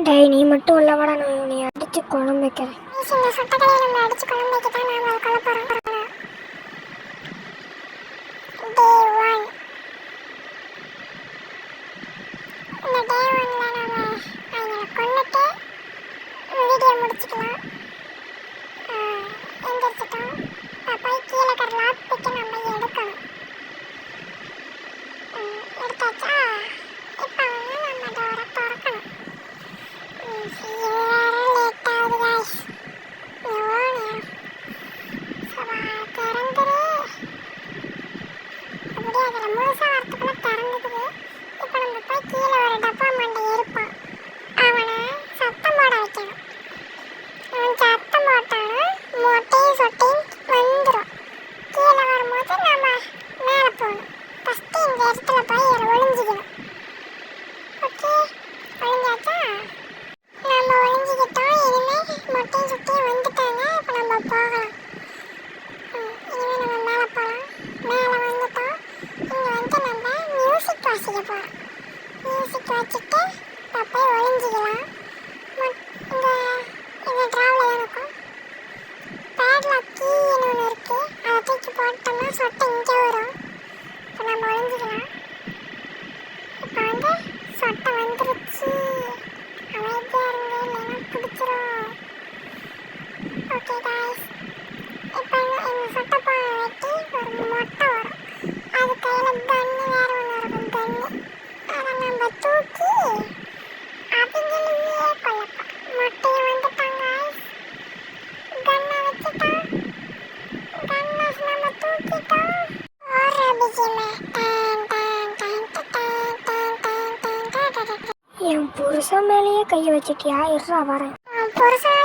டேய் நீ மட்டும் உள்ளவாடா, நான் உன்னை அடிச்சு குழம்பு வைக்கிறேன். இந்த சொட்டக்கலையை நம்ம அடிச்சு குழம்பு வைக்க தான் நாம அதை கொல்ல போறோம். டே 1. இந்த டே 1ல நாம அவங்களை கொன்னுட்டு வீடியோ முடிச்சுக்கலாம். எந்திரிச்சிட்டோம். போய் கீழே இருக்கிற லாக் பிக்கை நம்ம எடுக்கணும். எடுத்தாச்சா? இப்போ நம்ம டோரை திறக்கணும். லேட் ஆகுது guys. எவ்வளோ நேரம் திறந்துரு. அப்படியே அதில் முழுசாக வரத்துக்குள்ள திறந்துக்குது. இப்போ நம்ம போய் கீழே ஒரு டப்பா மண்டை இருப்பான், அவனை சத்தம் போட வைக்கணும். அவன் சத்தம் போட்டானா மொட்டையும் சொட்டையும் வந்துடும். கீழே வரும்போது நம்ம மேலே போகணும். ஃபஸ்ட்டு இந்த இடத்துல போய் ஒளிஞ்சிக்கணும். ஓகே, ஒளிஞ்சாச்சா? நம்ம ஒளிஞ்சிக்கிட்டோம். இனிமேல் மொட்டையும் சொட்டையும் வந்துட்டாங்க. இப்போ நம்ம போகலாம். இனிமேல் நம்ம மேலே போகலாம். மேலே வந்துட்டோம். இங்கே வந்து நம்ம மியூசிக் வாசிக்க போகிறோம். மியூசிக் வச்சுட்டு இப்போ போய் ஒளிஞ்சிக்கலாம். இந்த ட்ராவில் இருக்கும் பேட்லாக் கீன்னு ஒன்று இருக்குது. அதை தூக்கி போட்டோம்னா சொட்டை இங்கே வரும். இப்போ நம்ம ஒளிஞ்சிக்கலாம். இப்போ வந்து சொட்டை வந்துருச்சு. அமைதியாக இருங்க, இல்லைன்னா பிடிச்சிரும். ஓகே காய்ஸ், இப்போ எங்கள் சொட்டை பானை வெட்டி ஒரு மொட்டை வரும். அது கையில் கன்று வேறு ஒன்று இருக்கும். கன்று அதை நம்ம தூக்கி அவங்களையே கொல்லப்போம். மொட்டையை வந்துட்டாங்க guys. கண்ணை வச்சுட்டோம். கண்ணை நம்ம தூக்கிட்டோம். ஓடுற பிஜிஎம் டான் டான் டான் டான் டான் டான் டான் டான். என் புருஷன் மேலேயே கையை வச்சிட்டியா? இருறா வரேன். புருஷன்